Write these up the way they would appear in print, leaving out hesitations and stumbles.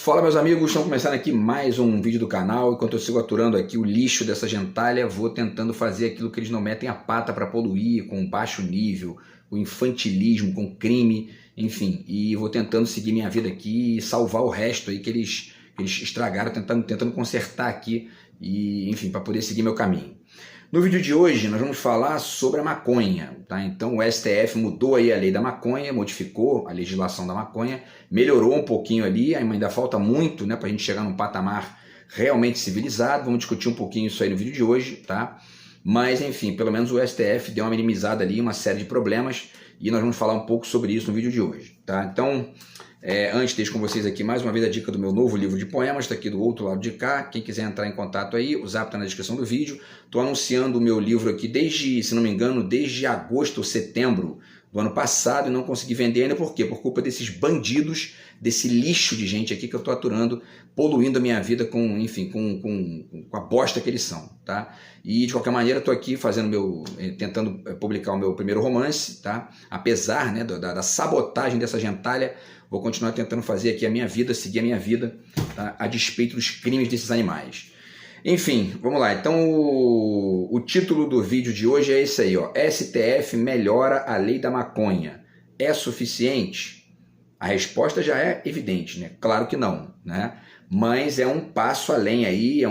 Fala, meus amigos, estamos começando aqui mais um vídeo do canal. Enquanto eu sigo aturando aqui o lixo dessa gentalha, vou tentando fazer aquilo que eles não metem a pata para poluir, com baixo nível, com infantilismo, com crime, enfim. E vou tentando seguir minha vida aqui e salvar o resto aí que eles estragaram, tentando consertar aqui, e enfim, para poder seguir meu caminho. No vídeo de hoje nós vamos falar sobre a maconha, tá? Então o STF mudou aí a lei da maconha, modificou a legislação da maconha, melhorou um pouquinho ali, ainda falta muito, né, para a gente chegar num patamar realmente civilizado. Vamos discutir um pouquinho isso aí no vídeo de hoje, tá? Mas enfim, pelo menos o STF deu uma minimizada ali, uma série de problemas, e nós vamos falar um pouco sobre isso no vídeo de hoje, tá? Então, antes deixo com vocês aqui mais uma vez a dica do meu novo livro de poemas, está aqui do outro lado de cá. Quem quiser entrar em contato aí, o zap está na descrição do vídeo. Estou anunciando o meu livro aqui desde, se não me engano, desde agosto ou setembro do ano passado, e não consegui vender ainda. Por quê? Por culpa desses bandidos, desse lixo de gente aqui que eu estou aturando, poluindo a minha vida com, enfim, com a bosta que eles são, tá? E de qualquer maneira estou aqui tentando publicar o meu primeiro romance, tá? Apesar, né, da sabotagem dessa gentalha, vou continuar tentando fazer aqui a minha vida, seguir a minha vida, tá? A despeito dos crimes desses animais. Enfim, vamos lá. Então o título do vídeo de hoje é esse aí, ó. STF melhora a lei da maconha. É suficiente? A resposta já é evidente, né? Claro que não, né? Mas é um passo além aí,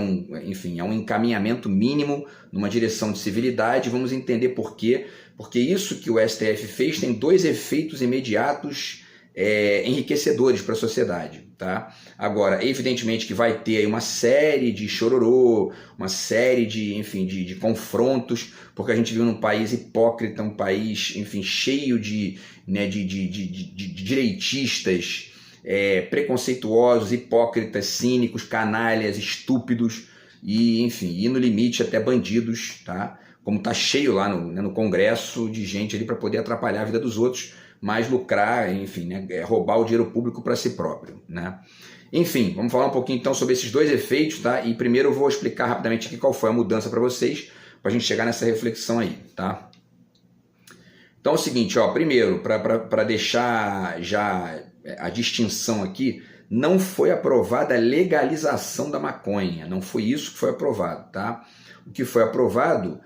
enfim, é um encaminhamento mínimo numa direção de civilidade. Vamos entender por quê. Porque isso que o STF fez tem dois efeitos imediatos enriquecedores para a sociedade, tá? Agora, evidentemente que vai ter aí uma série de chororô, uma série de, enfim, de confrontos, porque a gente vive num país hipócrita, um país, enfim, cheio de direitistas, preconceituosos, hipócritas, cínicos, canalhas, estúpidos e, enfim, e no limite até bandidos, tá? Como tá cheio lá no Congresso de gente ali para poder atrapalhar a vida dos outros, mas lucrar, enfim, né, roubar o dinheiro público para si próprio, né? Enfim, vamos falar um pouquinho então sobre esses dois efeitos, tá? E primeiro eu vou explicar rapidamente aqui qual foi a mudança para vocês, para a gente chegar nessa reflexão aí, tá? Então é o seguinte, ó, primeiro, para deixar já a distinção aqui, não foi aprovada a legalização da maconha, não foi isso que foi aprovado, tá? O que foi aprovado,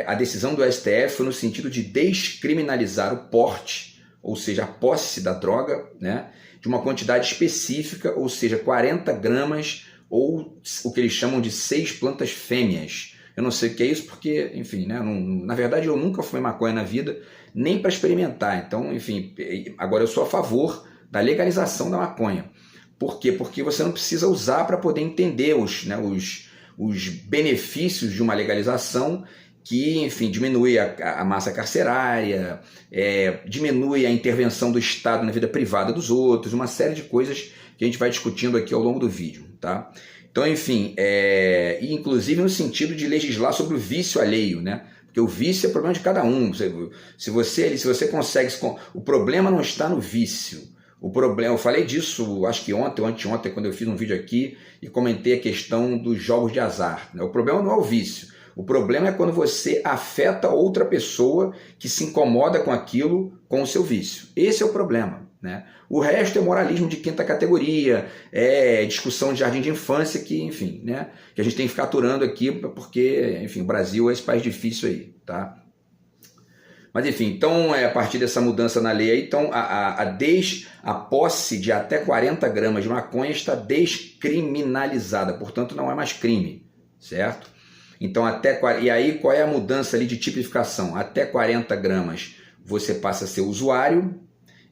a decisão do STF foi no sentido de descriminalizar o porte, ou seja, a posse da droga, né, de uma quantidade específica, ou seja, 40 gramas, ou o que eles chamam de 6 plantas fêmeas. Eu não sei o que é isso porque, enfim, né, na verdade eu nunca fumei maconha na vida, nem para experimentar. Então, enfim, agora eu sou a favor da legalização da maconha. Por quê? Porque você não precisa usar para poder entender os benefícios de uma legalização que, enfim, diminui a massa carcerária, diminui a intervenção do Estado na vida privada dos outros, uma série de coisas que a gente vai discutindo aqui ao longo do vídeo, tá? Então, enfim, e inclusive no sentido de legislar sobre o vício alheio, né? Porque o vício é problema de cada um. Se você consegue... O problema não está no vício. O problema, eu falei disso, acho que ontem ou anteontem, quando eu fiz um vídeo aqui e comentei a questão dos jogos de azar, né? O problema não é o vício. O problema é quando você afeta outra pessoa que se incomoda com aquilo, com o seu vício. Esse é o problema, né? O resto é moralismo de quinta categoria, é discussão de jardim de infância que, enfim, né, que a gente tem que ficar aturando aqui porque, enfim, o Brasil é esse país difícil aí, tá? Mas enfim, então a partir dessa mudança na lei aí, então a posse de até 40 gramas de maconha está descriminalizada, portanto não é mais crime, certo? Então e aí qual é a mudança ali de tipificação? Até 40 gramas você passa a ser usuário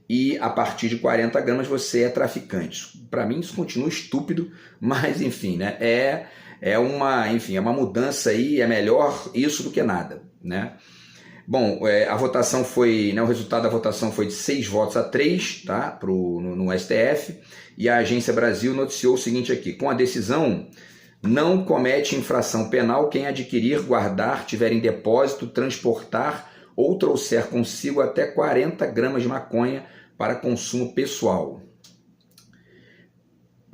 e a partir de 40 gramas você é traficante. Para mim isso continua estúpido, mas enfim, né? É uma mudança aí, é melhor isso do que nada, né? Bom, a votação foi, né, o resultado da votação foi de 6 votos a 3, tá, no STF, e a Agência Brasil noticiou o seguinte aqui: com a decisão, não comete infração penal quem adquirir, guardar, tiver em depósito, transportar ou trouxer consigo até 40 gramas de maconha para consumo pessoal.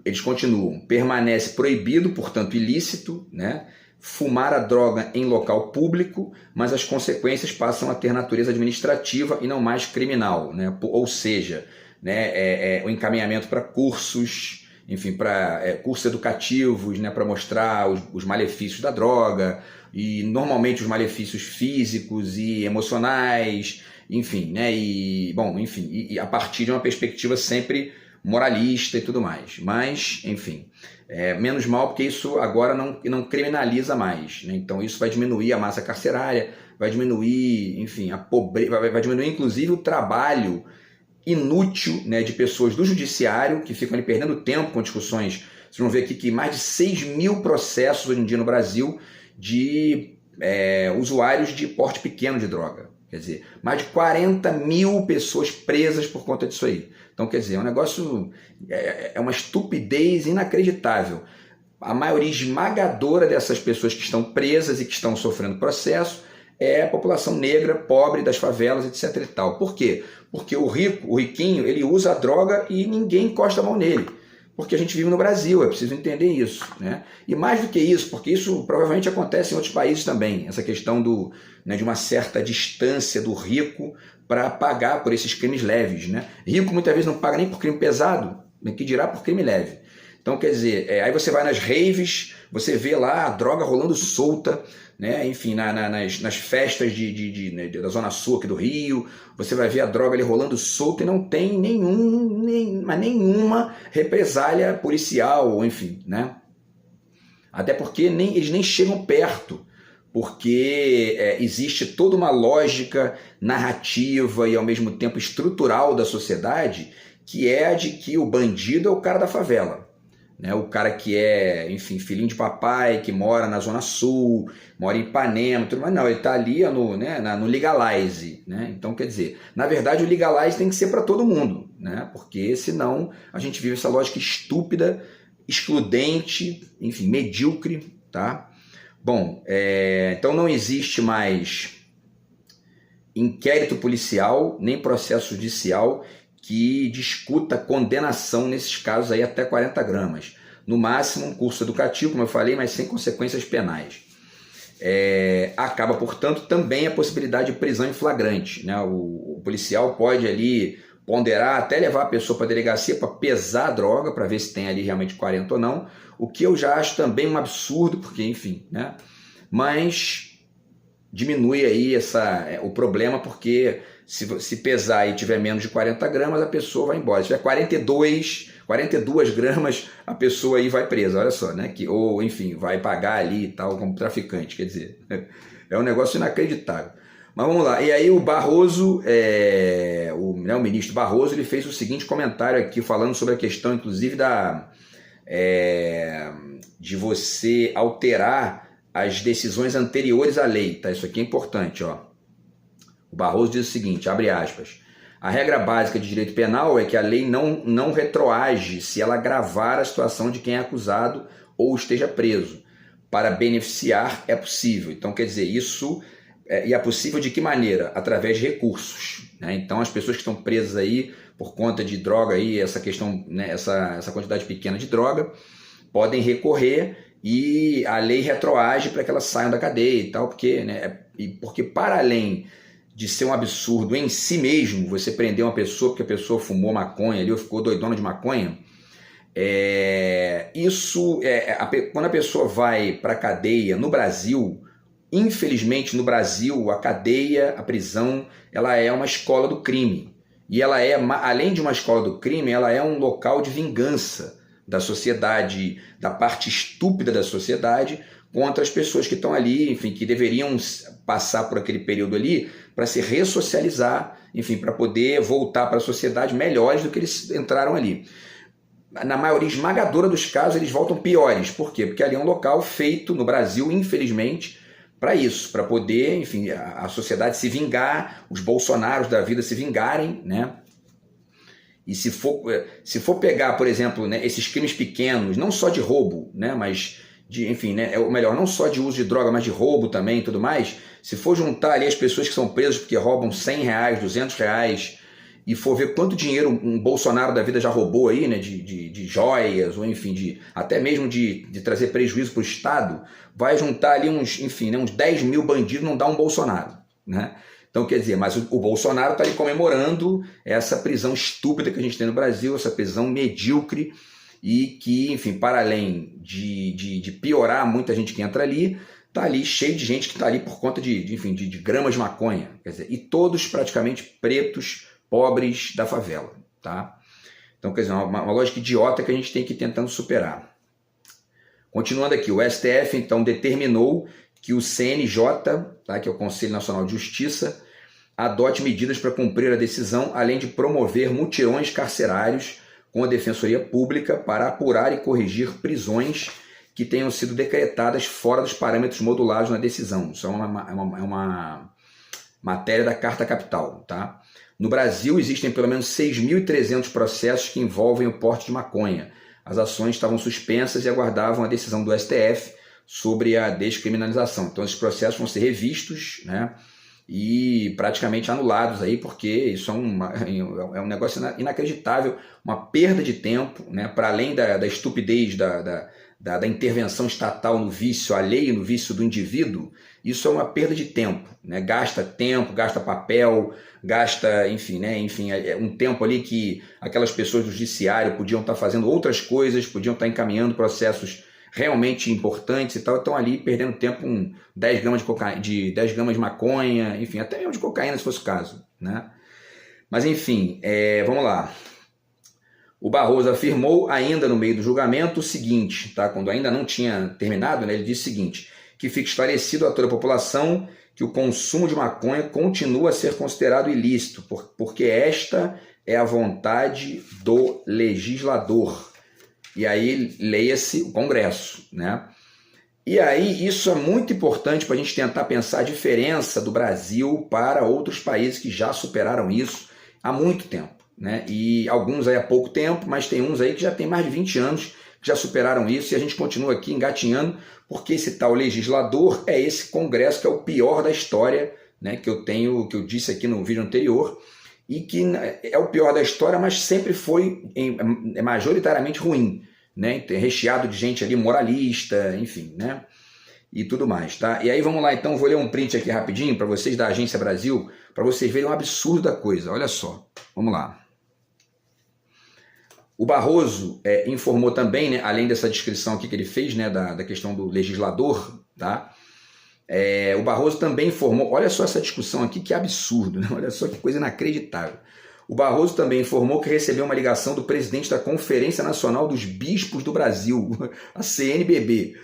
Eles continuam: permanece proibido, portanto ilícito, né, fumar a droga em local público, mas as consequências passam a ter natureza administrativa e não mais criminal, né? Ou seja, né, o encaminhamento para cursos enfim, para cursos educativos, né, para mostrar os malefícios da droga, e normalmente os malefícios físicos e emocionais, enfim, né, e a partir de uma perspectiva sempre moralista e tudo mais. Mas, enfim, menos mal porque isso agora não criminaliza mais, né? Então isso vai diminuir a massa carcerária, vai diminuir, enfim, a pobreza, vai diminuir inclusive o trabalho inútil, né, de pessoas do judiciário que ficam ali perdendo tempo com discussões. Vocês vão ver aqui que mais de 6 mil processos hoje em dia no Brasil de usuários de porte pequeno de droga. Quer dizer, mais de 40 mil pessoas presas por conta disso aí. Então, quer dizer, é um negócio, é uma estupidez inacreditável. A maioria esmagadora dessas pessoas que estão presas e que estão sofrendo processo é a população negra, pobre, das favelas, etc. e tal. Por quê? Porque o riquinho, ele usa a droga e ninguém encosta a mão nele. Porque a gente vive no Brasil, é preciso entender isso, né? E mais do que isso, porque isso provavelmente acontece em outros países também, essa questão de uma certa distância do rico para pagar por esses crimes leves, né? Rico muitas vezes não paga nem por crime pesado, que dirá por crime leve. Então, quer dizer, aí você vai nas raves, você vê lá a droga rolando solta, né? Enfim, nas festas da Zona Sul aqui do Rio, você vai ver a droga ali rolando solta e não tem nenhuma represália policial, ou enfim, né? Até porque eles nem chegam perto, porque existe toda uma lógica narrativa e ao mesmo tempo estrutural da sociedade, que é a de que o bandido é o cara da favela. Né, o cara que é, enfim, filhinho de papai, que mora na Zona Sul, mora em Ipanema, tudo, mas não, ele está ali no legalize. Né? Então, quer dizer, na verdade o legalize tem que ser para todo mundo, né? Porque senão a gente vive essa lógica estúpida, excludente, enfim, medíocre. Tá? Bom, então não existe mais inquérito policial, nem processo judicial que discuta condenação nesses casos aí até 40 gramas. No máximo, um curso educativo, como eu falei, mas sem consequências penais. Acaba, portanto, também a possibilidade de prisão em flagrante. Né? O policial pode ali ponderar, até levar a pessoa para a delegacia para pesar a droga, para ver se tem ali realmente 40 ou não, o que eu já acho também um absurdo, porque, enfim, né? Mas diminui aí o problema, porque se pesar e tiver menos de 40 gramas, a pessoa vai embora. Se tiver 42 gramas, a pessoa aí vai presa, olha só, né? Ou, enfim, vai pagar ali e tal, como traficante, quer dizer, é um negócio inacreditável. Mas vamos lá, e aí o Barroso, o ministro Barroso, ele fez o seguinte comentário aqui, falando sobre a questão, inclusive, de você alterar as decisões anteriores à lei, tá? Isso aqui é importante, ó. O Barroso diz o seguinte, abre aspas, a regra básica de direito penal é que a lei não retroage se ela agravar a situação de quem é acusado ou esteja preso. Para beneficiar é possível. Então, quer dizer, isso e é possível de que maneira? Através de recursos. Né? Então, as pessoas que estão presas aí por conta de droga, aí, essa questão, né, essa quantidade pequena de droga, podem recorrer e a lei retroage para que elas saiam da cadeia e tal, porque para além de ser um absurdo em si mesmo, você prender uma pessoa porque a pessoa fumou maconha ali ou ficou doidona de maconha, quando a pessoa vai para a cadeia no Brasil, infelizmente no Brasil a cadeia, a prisão, ela é uma escola do crime. E ela além de uma escola do crime, ela é um local de vingança da sociedade, da parte estúpida da sociedade, contra as pessoas que estão ali, enfim, que deveriam passar por aquele período ali para se ressocializar, enfim, para poder voltar para a sociedade melhores do que eles entraram ali. Na maioria esmagadora dos casos, eles voltam piores. Por quê? Porque ali é um local feito no Brasil, infelizmente, para isso, para poder, enfim, a sociedade se vingar, os bolsonaros da vida se vingarem, né? E se for pegar, por exemplo, né, esses crimes pequenos, não só de roubo, né, mas enfim, né, ou melhor, não só de uso de droga, mas de roubo também e tudo mais, se for juntar ali as pessoas que são presas porque roubam R$100, R$200, e for ver quanto dinheiro um Bolsonaro da vida já roubou aí, né, de joias, ou enfim, até mesmo de trazer prejuízo para o Estado, vai juntar ali uns 10 mil bandidos, não dá um Bolsonaro, né? Então, quer dizer, mas o Bolsonaro está ali comemorando essa prisão estúpida que a gente tem no Brasil, essa prisão medíocre e que, enfim, para além de piorar muita gente que entra ali, está ali cheio de gente que está ali por conta enfim, de gramas de maconha, quer dizer, e todos praticamente pretos, pobres da favela, tá? Então, quer dizer, uma lógica idiota que a gente tem que ir tentando superar. Continuando aqui, o STF então determinou que o CNJ, tá, que é o Conselho Nacional de Justiça, adote medidas para cumprir a decisão, além de promover mutirões carcerários com a Defensoria Pública para apurar e corrigir prisões que tenham sido decretadas fora dos parâmetros modulados na decisão. Isso é uma matéria da Carta Capital. Tá? No Brasil, existem pelo menos 6.300 processos que envolvem o porte de maconha. As ações estavam suspensas e aguardavam a decisão do STF sobre a descriminalização. Então, esses processos vão ser revistos, né, e praticamente anulados, aí, porque isso é um negócio inacreditável, uma perda de tempo, né, para além da estupidez da intervenção estatal no vício alheio, no vício do indivíduo. Isso é uma perda de tempo, né? Gasta tempo, gasta papel, gasta, enfim, né? Um tempo ali que aquelas pessoas do judiciário podiam estar fazendo outras coisas, podiam estar encaminhando processos realmente importantes e tal, estão ali perdendo tempo com 10 gramas de 10 gramas de maconha, enfim, até mesmo de cocaína, se fosse o caso, né? Mas, enfim, vamos lá. O Barroso afirmou, ainda no meio do julgamento, o seguinte, tá? Quando ainda não tinha terminado, né, ele disse o seguinte, que fique esclarecido a toda a população que o consumo de maconha continua a ser considerado ilícito, porque esta é a vontade do legislador. E aí leia-se o Congresso, né? E aí isso é muito importante para a gente tentar pensar a diferença do Brasil para outros países que já superaram isso há muito tempo, né? E alguns aí há pouco tempo, mas tem uns aí que já tem mais de 20 anos que já superaram isso, e a gente continua aqui engatinhando, porque esse tal legislador é esse Congresso que é o pior da história, né? Que eu disse aqui no vídeo anterior, e que é o pior da história, mas sempre foi majoritariamente ruim, né? Recheado de gente ali moralista, enfim, né? E tudo mais, tá? E aí vamos lá, então, vou ler um print aqui rapidinho para vocês da Agência Brasil, para vocês verem o absurdo da coisa. Olha só, vamos lá. O Barroso informou também, né, além dessa descrição aqui que ele fez, né, da questão do legislador, tá? O Barroso também informou, olha só essa discussão aqui, que absurdo, né? Olha só que coisa inacreditável. O Barroso também informou que recebeu uma ligação do presidente da Conferência Nacional dos Bispos do Brasil, a CNBB,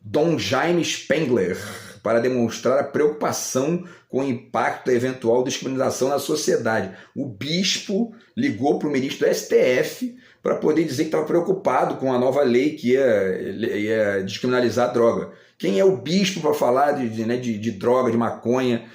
Dom Jaime Spengler, para demonstrar a preocupação com o impacto da eventual descriminalização na sociedade. O bispo ligou para o ministro do STF para poder dizer que estava preocupado com a nova lei que ia descriminalizar a droga. Quem é o bispo para falar de droga, de maconha?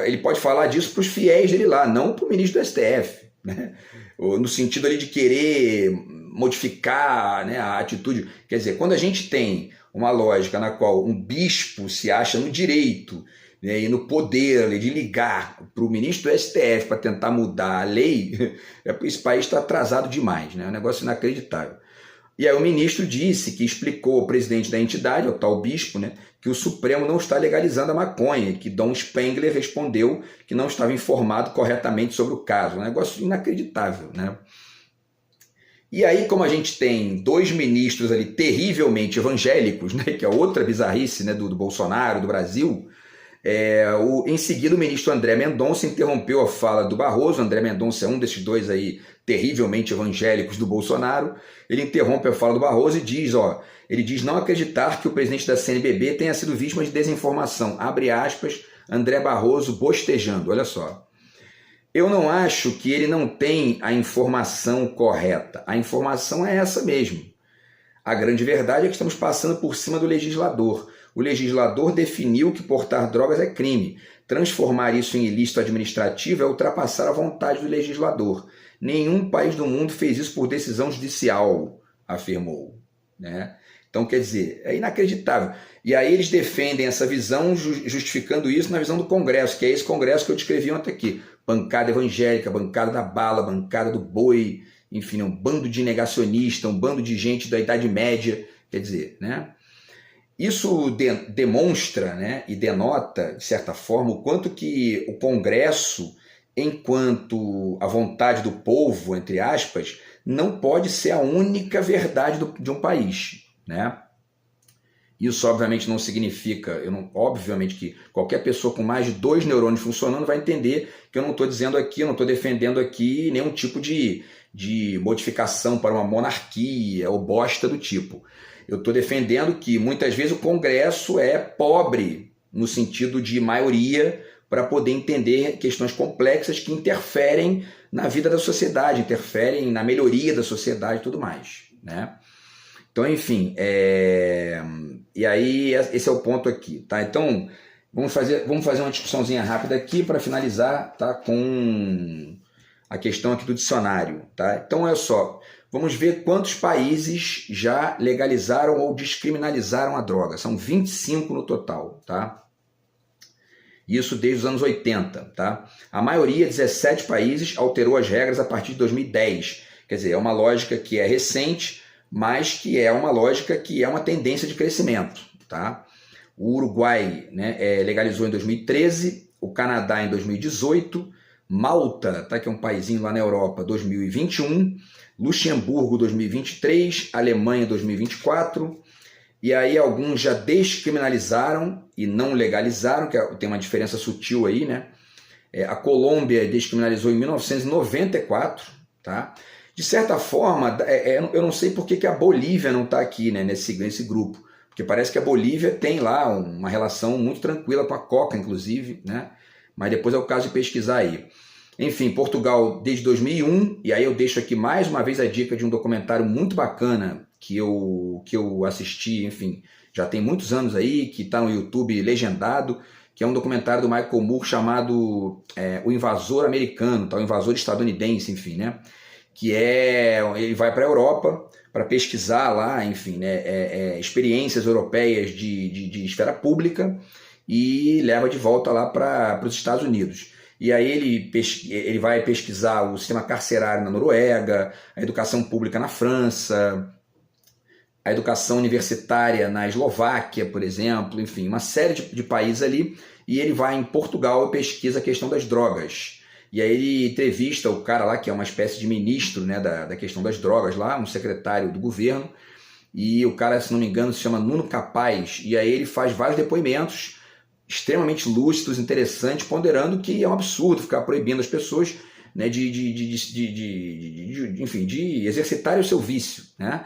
Ele pode falar disso para os fiéis dele lá, não para o ministro do STF, né? No sentido ali de querer modificar, né, a atitude. Quer dizer, quando a gente tem uma lógica na qual um bispo se acha no direito, né, e no poder ali, de ligar para o ministro do STF para tentar mudar a lei, esse país está atrasado demais, né? É um negócio inacreditável. E aí o ministro disse que explicou ao presidente da entidade, ao tal bispo, né, que o Supremo não está legalizando a maconha, e que Dom Spengler respondeu que não estava informado corretamente sobre o caso. Um negócio inacreditável, né? E aí, como a gente tem dois ministros ali terrivelmente evangélicos, né, que é outra bizarrice, né, do Bolsonaro, do Brasil, em seguida o ministro André Mendonça interrompeu a fala do Barroso. André Mendonça é um desses dois aí terrivelmente evangélicos do Bolsonaro. Ele interrompe a fala do Barroso e diz, ele diz não acreditar que o presidente da CNBB tenha sido vítima de desinformação. Abre aspas, André Barroso bostejando, olha só. Eu não acho que ele não tem a informação correta. A informação é essa mesmo. A grande verdade é que estamos passando por cima do legislador. O legislador definiu que portar drogas é crime. Transformar isso em ilícito administrativo é ultrapassar a vontade do legislador. Nenhum país do mundo fez isso por decisão judicial, afirmou, né? Então, quer dizer, é inacreditável. E aí eles defendem essa visão, justificando isso na visão do Congresso, que é esse Congresso que eu descrevi ontem aqui. Bancada evangélica, bancada da bala, bancada do boi, enfim, um bando de negacionistas, um bando de gente da Idade Média, quer dizer, né? Isso demonstra, né, e denota, de certa forma, o quanto que o Congresso, enquanto a vontade do povo, entre aspas, não pode ser a única verdade de um país, né? Isso, obviamente, não significa, obviamente que qualquer pessoa com mais de 2 neurônios funcionando vai entender que eu não estou dizendo aqui, eu não estou defendendo aqui nenhum tipo de modificação para uma monarquia ou bosta do tipo. Eu estou defendendo que muitas vezes o Congresso é pobre no sentido de maioria para poder entender questões complexas que interferem na vida da sociedade, interferem na melhoria da sociedade e tudo mais, né? Então, enfim, e aí esse é o ponto aqui, tá? Então, vamos fazer uma discussãozinha rápida aqui para finalizar, tá? Com a questão aqui do dicionário, tá? Então, olha só, vamos ver quantos países já legalizaram ou descriminalizaram a droga. São 25 no total, tá? Isso desde os anos 80, tá? A maioria, 17 países, alterou as regras a partir de 2010. Quer dizer, é uma lógica que é recente, mas que é uma lógica que é uma tendência de crescimento, tá? O Uruguai, né, legalizou em 2013, o Canadá em 2018, Malta, tá, que é um paísinho lá na Europa, 2021, Luxemburgo 2023, Alemanha 2024, e aí alguns já descriminalizaram e não legalizaram, que tem uma diferença sutil aí, né? A Colômbia descriminalizou em 1994, tá? De certa forma, eu não sei por que a Bolívia não está aqui, né, nesse grupo, porque parece que a Bolívia tem lá uma relação muito tranquila com a Coca, inclusive, né? Mas depois é o caso de pesquisar aí. Enfim, Portugal desde 2001, e aí eu deixo aqui mais uma vez a dica de um documentário muito bacana que eu assisti, enfim, já tem muitos anos aí, que está no YouTube legendado, que é um documentário do Michael Moore chamado O Invasor Americano, tá? O Invasor Estadunidense, enfim, né? Que ele vai para a Europa para pesquisar lá, enfim, né, experiências europeias de esfera pública e leva de volta lá para os Estados Unidos. E aí ele vai pesquisar o sistema carcerário na Noruega, a educação pública na França, a educação universitária na Eslováquia, por exemplo, enfim, uma série de países ali, e ele vai em Portugal e pesquisa a questão das drogas. E aí ele entrevista o cara lá, que é uma espécie de ministro, né, da questão das drogas lá, um secretário do governo, e o cara, se não me engano, se chama Nuno Capaz, e aí ele faz vários depoimentos extremamente lúcidos, interessantes, ponderando que é um absurdo ficar proibindo as pessoas, né, enfim, de exercitarem o seu vício, né?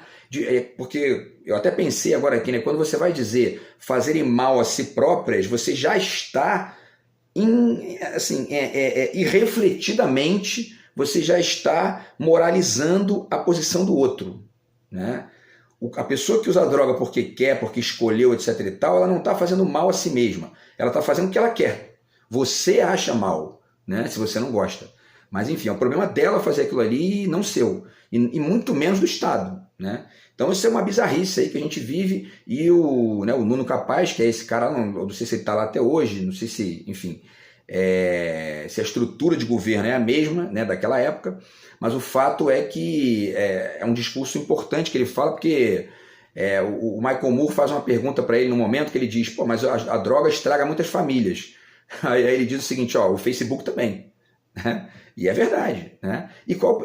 Porque eu até pensei agora aqui, né, quando você vai dizer fazerem mal a si próprias, você já está irrefletidamente, você já está moralizando a posição do outro, né? A pessoa que usa droga porque quer, porque escolheu, etc e tal, ela não está fazendo mal a si mesma, ela está fazendo o que ela quer. Você acha mal, né, se você não gosta. Mas enfim, é o problema dela fazer aquilo ali e não seu, e muito menos do Estado, né? Então isso é uma bizarrice aí que a gente vive, e o Nuno Capaz, que é esse cara, não sei se ele está lá até hoje, não sei se, enfim, se a estrutura de governo é a mesma, né, daquela época, mas o fato é que é um discurso importante que ele fala, porque o Michael Moore faz uma pergunta para ele no momento que ele diz, pô, mas a droga estraga muitas famílias. Aí ele diz o seguinte, ó, o Facebook também, né? E é verdade, né?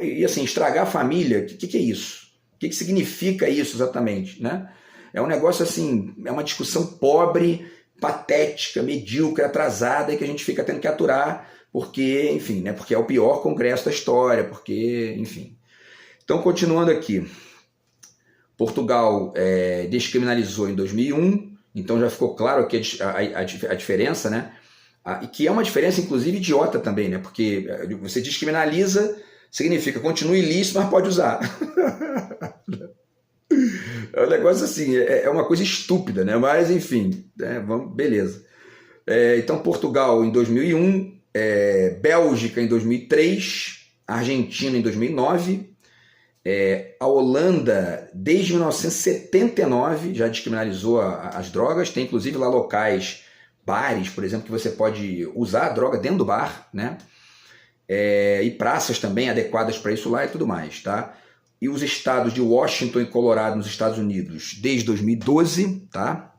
E assim, estragar a família, o que é isso? O que significa isso exatamente, né? É um negócio assim, é uma discussão pobre, patética, medíocre, atrasada, e que a gente fica tendo que aturar, porque, enfim, né? Porque é o pior congresso da história, porque, enfim. Então, continuando aqui, Portugal descriminalizou em 2001, então já ficou claro aqui a diferença, né? E que é uma diferença, inclusive, idiota também, né? Porque você descriminaliza, significa continua ilícito, mas pode usar. É um negócio assim, é uma coisa estúpida, né? Mas, enfim, beleza. Então, Portugal em 2001, Bélgica em 2003, Argentina em 2009, a Holanda, desde 1979, já descriminalizou as drogas, tem inclusive lá locais, bares, por exemplo, que você pode usar a droga dentro do bar, né? E praças também adequadas para isso lá e tudo mais, tá? E os estados de Washington e Colorado nos Estados Unidos desde 2012, tá?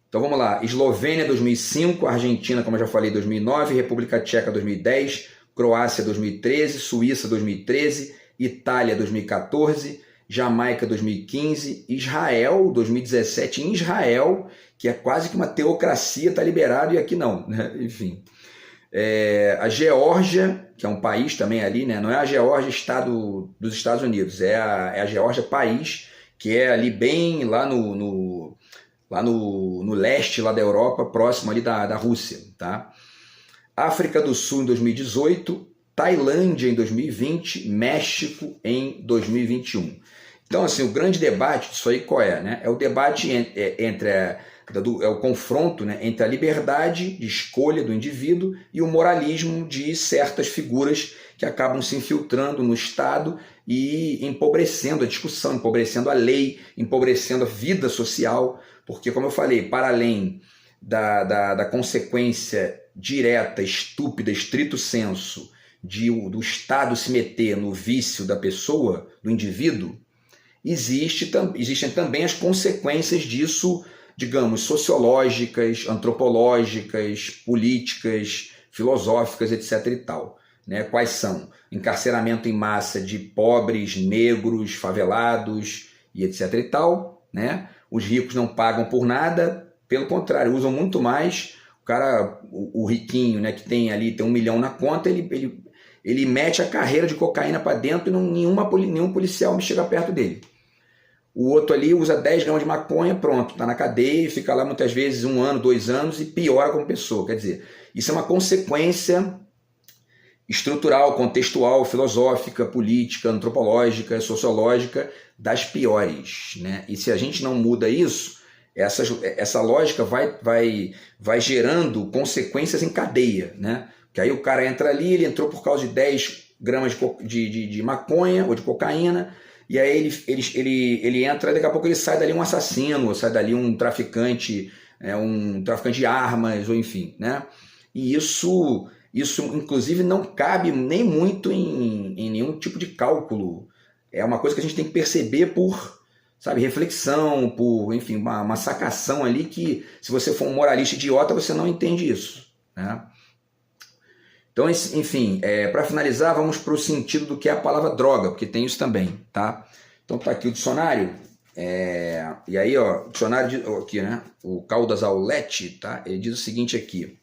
Então vamos lá, Eslovênia 2005, Argentina, como eu já falei, 2009, República Tcheca 2010, Croácia 2013, Suíça 2013, Itália 2014, Jamaica 2015, Israel 2017, em Israel, que é quase que uma teocracia, está liberado, e aqui não, né? Enfim. A Geórgia, que é um país também ali, né? Não é a Geórgia, estado dos Estados Unidos, é a Geórgia, país, que é ali bem lá no leste lá da Europa, próximo ali da Rússia, tá? África do Sul em 2018, Tailândia em 2020, México em 2021. Então, assim, o grande debate disso aí qual é, né? É o debate é o confronto, né, entre a liberdade de escolha do indivíduo e o moralismo de certas figuras que acabam se infiltrando no Estado e empobrecendo a discussão, empobrecendo a lei, empobrecendo a vida social, porque, como eu falei, para além da consequência direta, estúpida, estrito sensu, do Estado se meter no vício da pessoa, do indivíduo, existem também as consequências disso, digamos, sociológicas, antropológicas, políticas, filosóficas, etc. e tal. Né? Quais são? Encarceramento em massa de pobres, negros, favelados e etc. e tal. Né? Os ricos não pagam por nada, pelo contrário, usam muito mais. O cara, o riquinho, né, que tem ali, tem 1 milhão na conta, ele mete a carreira de cocaína para dentro e nenhum policial chega perto dele. O outro ali usa 10 gramas de maconha, pronto, está na cadeia e fica lá muitas vezes 1 ano, 2 anos e piora como pessoa. Quer dizer, isso é uma consequência estrutural, contextual, filosófica, política, antropológica, sociológica das piores. Né? E se a gente não muda isso, essa lógica vai gerando consequências em cadeia. Né? Que aí o cara entra ali, ele entrou por causa de 10 gramas de maconha ou de cocaína, e aí ele entra, daqui a pouco ele sai dali um assassino, ou sai dali um traficante de armas, ou enfim, né? E isso inclusive não cabe nem muito em nenhum tipo de cálculo. É uma coisa que a gente tem que perceber por, sabe, reflexão, por, enfim, uma sacação ali que, se você for um moralista idiota, você não entende isso, né? Então, enfim, para finalizar, vamos para o sentido do que é a palavra droga, porque tem isso também, tá? Então tá aqui o dicionário, e aí, ó, o dicionário aqui, né? O Caldas Aulete, tá? Ele diz o seguinte aqui: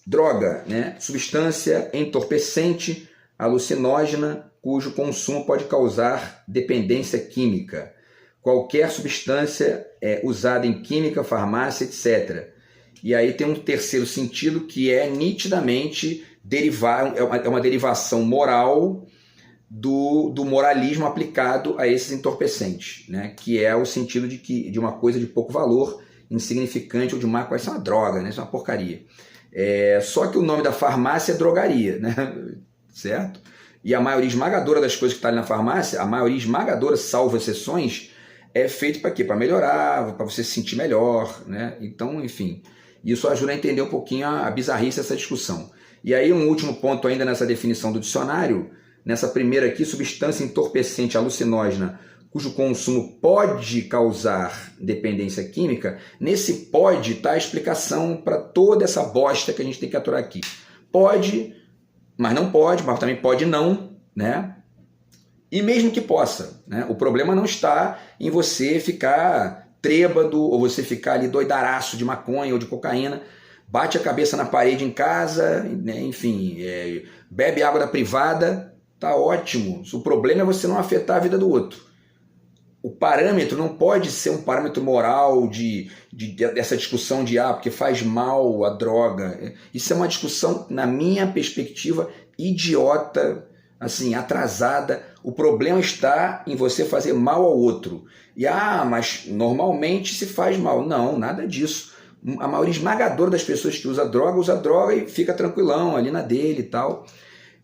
droga, né? Substância entorpecente, alucinógena, cujo consumo pode causar dependência química. Qualquer substância usada em química, farmácia, etc. E aí tem um terceiro sentido que é nitidamente uma derivação moral do moralismo aplicado a esses entorpecentes, né? Que é o sentido de uma coisa de pouco valor, insignificante ou de má qualidade. Isso é uma droga, né? Isso é uma porcaria. Só que o nome da farmácia é drogaria, né? Certo? E a maioria esmagadora das coisas que está ali na farmácia, a maioria esmagadora, salvo exceções, é feito para quê? Para melhorar, para você se sentir melhor, né? Então, enfim, isso ajuda a entender um pouquinho a bizarrice dessa discussão. E aí um último ponto ainda nessa definição do dicionário, nessa primeira aqui, substância entorpecente alucinógena, cujo consumo pode causar dependência química, nesse pode está a explicação para toda essa bosta que a gente tem que aturar aqui. Pode, mas não pode, mas também pode não, né? E mesmo que possa, né? O problema não está em você ficar trêbado ou você ficar ali doidaraço de maconha ou de cocaína, bate a cabeça na parede em casa, né? Enfim, bebe água da privada, tá ótimo. O problema é você não afetar a vida do outro. O parâmetro não pode ser um parâmetro moral dessa discussão de porque faz mal a droga. Isso é uma discussão, na minha perspectiva, idiota, assim, atrasada. O problema está em você fazer mal ao outro. E mas normalmente se faz mal. Não, nada disso. A maioria esmagadora das pessoas que usa droga e fica tranquilão ali na dele e tal.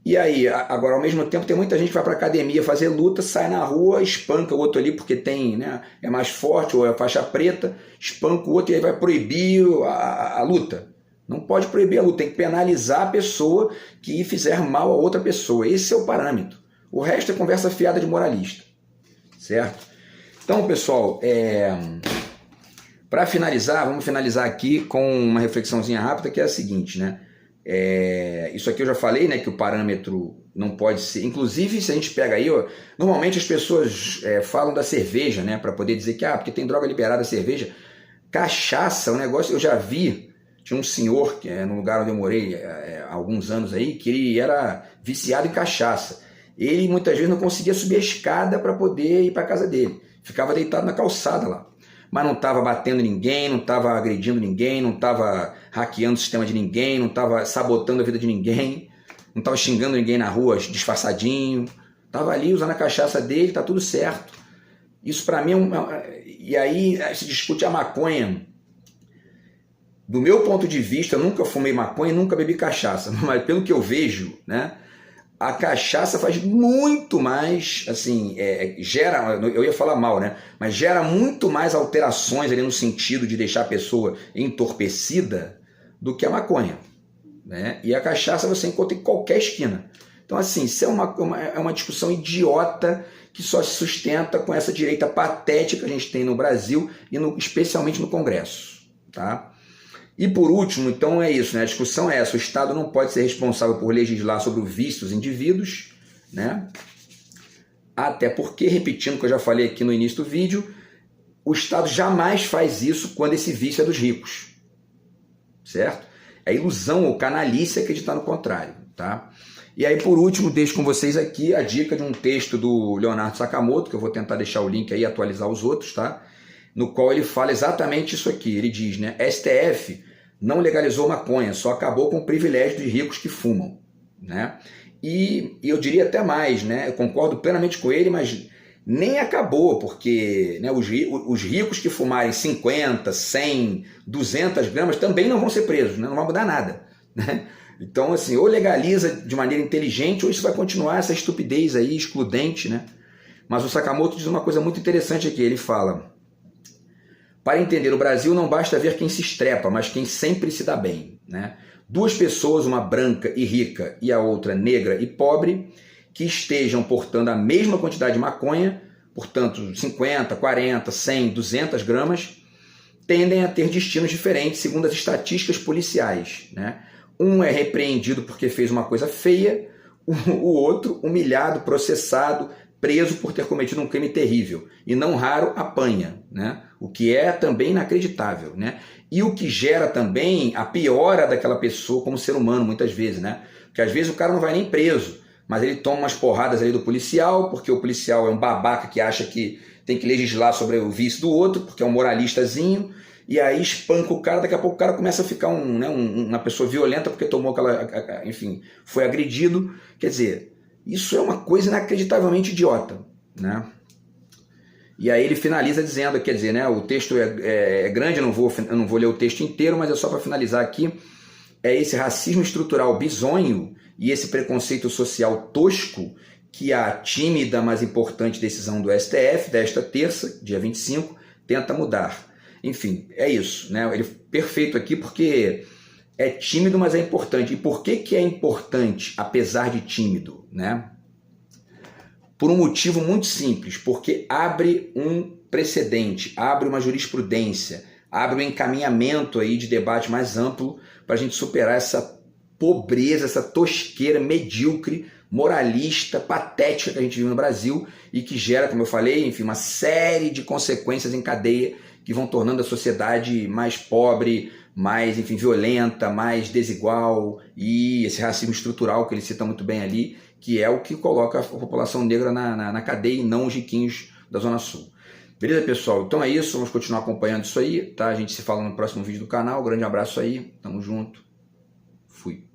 E aí, agora, ao mesmo tempo, tem muita gente que vai para academia fazer luta, sai na rua, espanca o outro ali porque tem, né, é mais forte ou é faixa preta, espanca o outro e aí vai proibir a luta. Não pode proibir a luta, tem que penalizar a pessoa que fizer mal a outra pessoa. Esse é o parâmetro. O resto é conversa fiada de moralista. Certo? Então, pessoal, para finalizar, vamos finalizar aqui com uma reflexãozinha rápida, que é a seguinte, né? Isso aqui eu já falei, né, que o parâmetro não pode ser... Inclusive, se a gente pega aí, ó, normalmente as pessoas falam da cerveja, né, para poder dizer que, porque tem droga liberada a cerveja. Cachaça, o negócio, eu já vi, tinha um senhor, no lugar onde eu morei há alguns anos aí, que ele era viciado em cachaça. Ele muitas vezes não conseguia subir a escada para poder ir para a casa dele. Ficava deitado na calçada lá. Mas não estava batendo ninguém, não estava agredindo ninguém, não estava hackeando o sistema de ninguém, não estava sabotando a vida de ninguém, não estava xingando ninguém na rua disfarçadinho. Estava ali usando a cachaça dele, tá tudo certo. Isso para mim E aí se discute a maconha. Do meu ponto de vista, eu nunca fumei maconha e nunca bebi cachaça, mas pelo que eu vejo, né, a cachaça faz muito mais, assim, gera, eu ia falar mal, né, mas gera muito mais alterações ali no sentido de deixar a pessoa entorpecida do que a maconha, né, e a cachaça você encontra em qualquer esquina. Então, assim, isso é uma discussão idiota que só se sustenta com essa direita patética que a gente tem no Brasil e especialmente no Congresso, tá? E por último, então é isso, né? A discussão é essa: o Estado não pode ser responsável por legislar sobre o vício dos indivíduos, né? Até porque, repetindo o que eu já falei aqui no início do vídeo, o Estado jamais faz isso quando esse vício é dos ricos, certo? É ilusão ou canalice acreditar no contrário, tá? E aí, por último, deixo com vocês aqui a dica de um texto do Leonardo Sakamoto, que eu vou tentar deixar o link aí e atualizar os outros, tá? No qual ele fala exatamente isso aqui. Ele diz, né, STF não legalizou maconha, só acabou com o privilégio de ricos que fumam, né? E eu diria até mais, né? Eu concordo plenamente com ele, mas nem acabou, porque, né, os ricos que fumarem 50, 100, 200 gramas também não vão ser presos, né? Não vai mudar nada, né? Então, assim, ou legaliza de maneira inteligente, ou isso vai continuar essa estupidez aí, excludente, né? Mas o Sakamoto diz uma coisa muito interessante aqui, ele fala: para entender o Brasil não basta ver quem se estrepa, mas quem sempre se dá bem, né? Duas pessoas, uma branca e rica e a outra negra e pobre, que estejam portando a mesma quantidade de maconha, portanto 50, 40, 100, 200 gramas, tendem a ter destinos diferentes segundo as estatísticas policiais, né? Um é repreendido porque fez uma coisa feia, o outro humilhado, processado, preso por ter cometido um crime terrível. E não raro apanha, né? O que é também inacreditável, né? E o que gera também a piora daquela pessoa como ser humano, muitas vezes, né? Porque às vezes o cara não vai nem preso, mas ele toma umas porradas ali do policial, porque o policial é um babaca que acha que tem que legislar sobre o vício do outro, porque é um moralistazinho, e aí espanca o cara, daqui a pouco o cara começa a ficar uma pessoa violenta porque tomou aquela, enfim, foi agredido. Quer dizer, isso é uma coisa inacreditavelmente idiota, né? E aí ele finaliza dizendo, quer dizer, né, o texto é grande, eu não vou ler o texto inteiro, mas é só para finalizar aqui, é esse racismo estrutural bizonho e esse preconceito social tosco que a tímida, mas importante decisão do STF, desta terça, dia 25, tenta mudar. Enfim, é isso, né? Ele perfeito aqui porque é tímido, mas é importante. E por que é importante, apesar de tímido, né? Por um motivo muito simples, porque abre um precedente, abre uma jurisprudência, abre um encaminhamento aí de debate mais amplo para a gente superar essa pobreza, essa tosqueira medíocre, moralista, patética que a gente vive no Brasil e que gera, como eu falei, enfim, uma série de consequências em cadeia que vão tornando a sociedade mais pobre, mais, enfim, violenta, mais desigual, e esse racismo estrutural que ele cita muito bem ali, que é o que coloca a população negra na cadeia e não os riquinhos da Zona Sul. Beleza, pessoal? Então é isso, vamos continuar acompanhando isso aí, tá? A gente se fala no próximo vídeo do canal, grande abraço aí, tamo junto, fui.